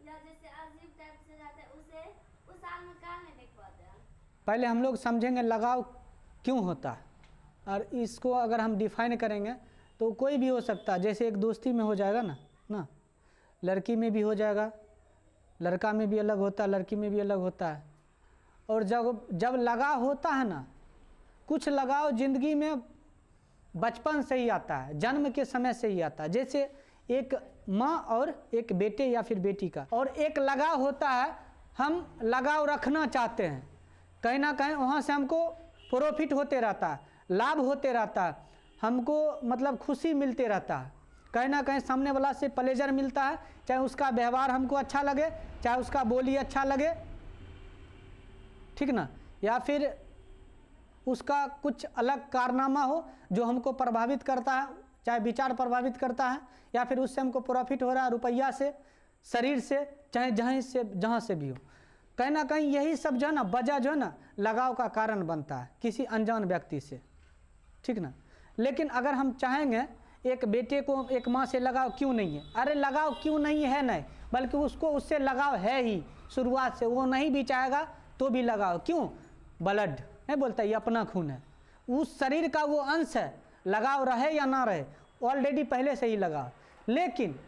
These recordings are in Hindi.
या जैसे अजीब टाइप से जाते हैं उसे उस साल में क्या नहीं देख पाते हैं। पहले हम लोग समझेंगे लगाव क्यों होता है, और इसको अगर हम डिफाइन करेंगे तो कोई भी हो सकता है। जैसे एक दोस्ती में हो जाएगा ना लड़की में भी हो जाएगा, लड़का में भी अलग होता है, लड़की में भी अलग होता है। और जब लगाव होता है ना, कुछ लगाव ज़िंदगी में बचपन से ही आता है, जन्म के समय से ही आता है। जैसे एक माँ और एक बेटे या फिर बेटी का, और एक लगाव होता है, हम लगाव रखना चाहते हैं, कहीं ना कहीं वहाँ से हमको प्रॉफिट होते रहता है, लाभ होते रहता है, हमको मतलब खुशी मिलते रहता है, कहीं ना कहीं सामने वाला से प्लेजर मिलता है, चाहे उसका व्यवहार हमको अच्छा लगे, चाहे उसका बोली अच्छा लगे, ठीक ना, या फिर उसका कुछ अलग कारनामा हो जो हमको प्रभावित करता है, चाहे विचार प्रभावित करता है, या फिर उससे हमको प्रॉफिट हो रहा है रुपया से, शरीर से, चाहे जहाँ से भी हो। कहीं ना कहीं यही सब जो है ना वजह जो है ना लगाव का कारण बनता है किसी अनजान व्यक्ति से, ठीक ना। लेकिन अगर हम चाहेंगे एक बेटे को एक माँ से लगाव क्यों नहीं है, अरे लगाव क्यों नहीं है नहीं, बल्कि उसको उससे लगाव है ही शुरुआत से, वो नहीं भी चाहेगा तो भी लगाव। क्यों? ब्लड है, बोलता है ये अपना खून है, उस शरीर का वो अंश है, लगाव रहे या ना रहे ऑलरेडी पहले से ही लगाव। लेकिन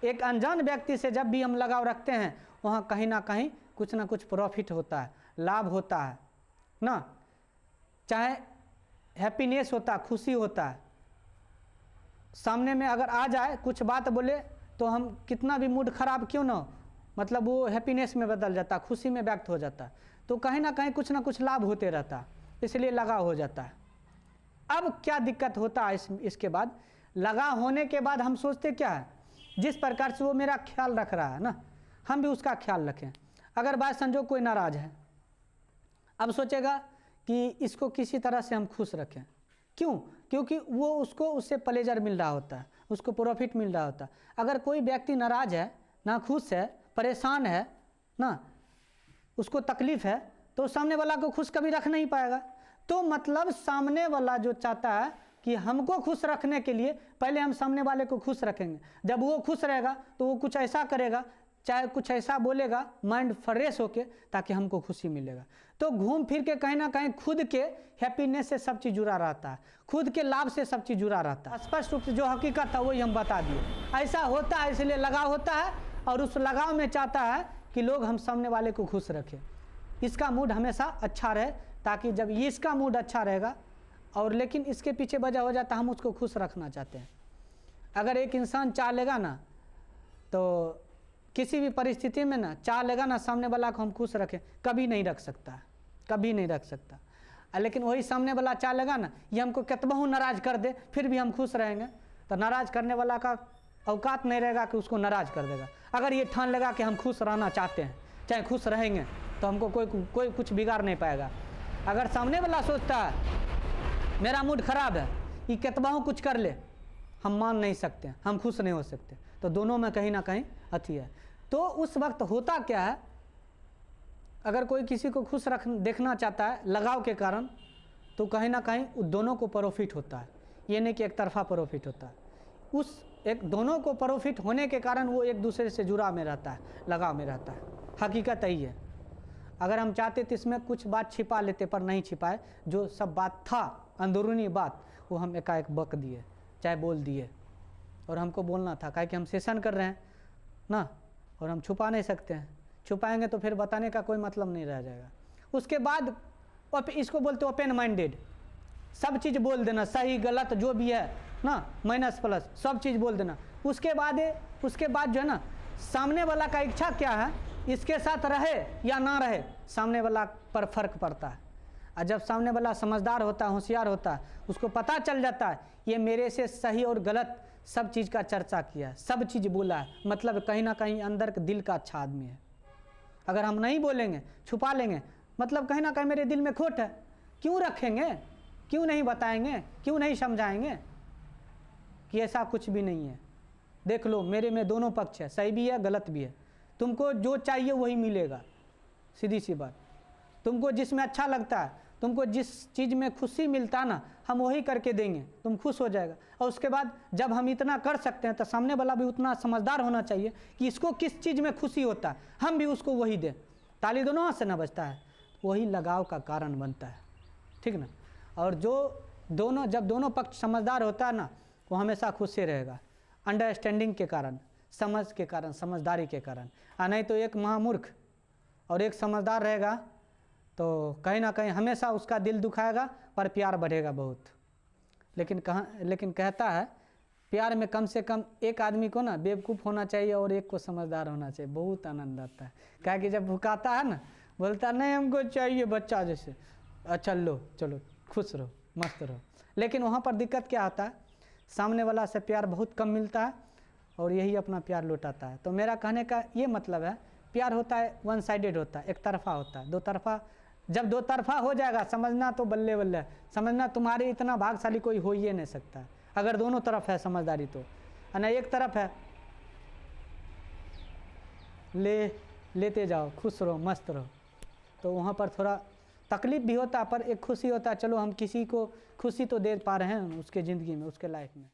एक अनजान व्यक्ति से जब भी हम लगाव रखते हैं, वहाँ कहीं ना कहीं कुछ ना कुछ प्रॉफिट होता है, लाभ होता है ना, चाहे हैप्पीनेस होता है, खुशी होता है। सामने में अगर आ जाए कुछ बात बोले तो हम कितना भी मूड खराब क्यों ना हो, मतलब वो हैप्पीनेस में बदल जाता है, खुशी में व्यक्त हो जाता है। तो कहीं ना कहीं कुछ ना कुछ लाभ होते रहता है, इसलिए लगाव हो जाता है। अब क्या दिक्कत होता है इसके बाद, लगाव होने के बाद हम सोचते क्या है, जिस प्रकार से वो मेरा ख्याल रख रहा है ना, हम भी उसका ख्याल रखें। अगर बात संजोग कोई नाराज़ है, अब सोचेगा कि इसको किसी तरह से हम खुश रखें। क्यों? क्योंकि वो उसको उससे प्लेजर मिल रहा होता है, उसको प्रॉफिट मिल रहा होता है। अगर कोई व्यक्ति नाराज़ है, नाखुश है, परेशान है ना, उसको तकलीफ़ है, तो सामने वाला को खुश कभी रख नहीं पाएगा। तो मतलब सामने वाला जो चाहता है कि हमको खुश रखने के लिए पहले हम सामने वाले को खुश रखेंगे। जब वो खुश रहेगा तो वो कुछ ऐसा करेगा, चाहे कुछ ऐसा बोलेगा, माइंड फ्रेश होके, ताकि हमको खुशी मिलेगा। तो घूम फिर के कहीं ना कहीं खुद के हैप्पीनेस से सब चीज़ जुड़ा रहता है, खुद के लाभ से सब चीज़ जुड़ा रहता है। स्पष्ट रूप से जो हकीकत था वही हम बता दिए। ऐसा होता है, इसलिए लगाव होता है, और उस लगाव में चाहता है कि लोग हम सामने वाले को खुश रखें, इसका मूड हमेशा अच्छा रहे, ताकि जब ये इसका मूड अच्छा रहेगा, और लेकिन इसके पीछे वजह हो जाता है हम उसको खुश रखना चाहते हैं। अगर एक इंसान चाह लेगा ना, तो किसी भी परिस्थिति में ना चाह लेगा ना सामने वाला को हम खुश रखें, कभी नहीं रख सकता, कभी नहीं रख सकता। लेकिन वही सामने वाला चाह लेगा ना ये हमको कितबहू नाराज़ कर दे फिर भी हम खुश रहेंगे, तो नाराज़ करने वाला का औकात नहीं रहेगा कि उसको नाराज़ कर देगा। अगर ये ठान लेगा कि हम खुश रहना चाहते हैं, चाहे खुश रहेंगे, तो हमको कोई कुछ बिगाड़ नहीं पाएगा। अगर सामने वाला सोचता है मेरा मूड ख़राब है, ये कितबहू कुछ कर ले, हम मान नहीं सकते, हम खुश नहीं हो सकते, तो दोनों में कहीं ना कहीं अथी है। तो उस वक्त होता क्या है, अगर कोई किसी को खुश देखना चाहता है लगाव के कारण, तो कहीं ना कहीं दोनों को प्रॉफिट होता है, ये नहीं कि एक तरफा प्रॉफिट होता है। उस एक दोनों को प्रॉफिट होने के कारण वो एक दूसरे से जुड़ा में रहता है, लगाव में रहता है। हकीकत यही है। अगर हम चाहते तो इसमें कुछ बात छिपा लेते, पर नहीं छिपाए। जो सब बात था अंदरूनी बात, वो हम एकाएक बक दिए, चाहे बोल दिए, और हमको बोलना था, काहे कि हम सेशन कर रहे हैं ना, और हम छुपा नहीं सकते हैं। छुपाएंगे तो फिर बताने का कोई मतलब नहीं रह जाएगा। उसके बाद इसको बोलते ओपन माइंडेड, सब चीज़ बोल देना, सही गलत जो भी है ना, माइनस प्लस सब चीज़ बोल देना। उसके बाद जो है ना, सामने वाला का इच्छा क्या है, इसके साथ रहे या ना रहे, सामने वाला पर फर्क पड़ता है। और जब सामने वाला समझदार होता है, होशियार होता है, उसको पता चल जाता है ये मेरे से सही और गलत सब चीज़ का चर्चा किया है, सब चीज़ बोला है, मतलब कहीं ना कहीं अंदर के दिल का अच्छा आदमी है। अगर हम नहीं बोलेंगे, छुपा लेंगे, मतलब कहीं ना कहीं मेरे दिल में खोट है, क्यों रखेंगे, क्यों नहीं बताएंगे, क्यों नहीं समझाएंगे कि ऐसा कुछ भी नहीं है। देख लो मेरे में दोनों पक्ष है, सही भी है गलत भी है, तुमको जो चाहिए वही मिलेगा, सीधी सी बात। तुमको जिसमें अच्छा लगता है तुमको जिस चीज़ में खुशी मिलता ना हम वही करके देंगे, तुम खुश हो जाएगा। और उसके बाद जब हम इतना कर सकते हैं तो सामने वाला भी उतना समझदार होना चाहिए कि इसको किस चीज़ में खुशी होता है, हम भी उसको वही दें। ताली दोनों हाथ से ना बजता है, वही लगाव का कारण बनता है, ठीक ना। और जो जब दोनों पक्ष समझदार होता है ना, वो हमेशा खुश से रहेगा, अंडरस्टैंडिंग के कारण, समझ के कारण, समझदारी के कारण। नहीं तो एक महामूर्ख और एक समझदार रहेगा तो कहीं ना कहीं हमेशा उसका दिल दुखाएगा पर प्यार बढ़ेगा बहुत। लेकिन कहता है प्यार में कम से कम एक आदमी को ना बेवकूफ़ होना चाहिए और एक को समझदार होना चाहिए, बहुत आनंद आता है। क्या कि जब भुकाता है ना, बोलता नहीं हमको चाहिए बच्चा जैसे, अच्छा लो चलो खुश रहो मस्त रहो। लेकिन वहाँ पर दिक्कत क्या आता है, सामने वाला से प्यार बहुत कम मिलता है और यही अपना प्यार लौटाता है। तो मेरा कहने का ये मतलब है, प्यार होता है वन साइडेड होता है, एक तरफा होता है। दो तरफा, जब दो तरफा हो जाएगा समझना तो बल्ले बल्ले, समझना तुम्हारे इतना भाग्यशाली कोई हो ही नहीं सकता अगर दोनों तरफ है समझदारी तो। ना एक तरफ है लेते जाओ खुश रहो मस्त रहो, तो वहाँ पर थोड़ा तकलीफ भी होता है पर एक खुशी होता है, चलो हम किसी को खुशी तो दे पा रहे हैं उसके ज़िंदगी में, उसके लाइफ में।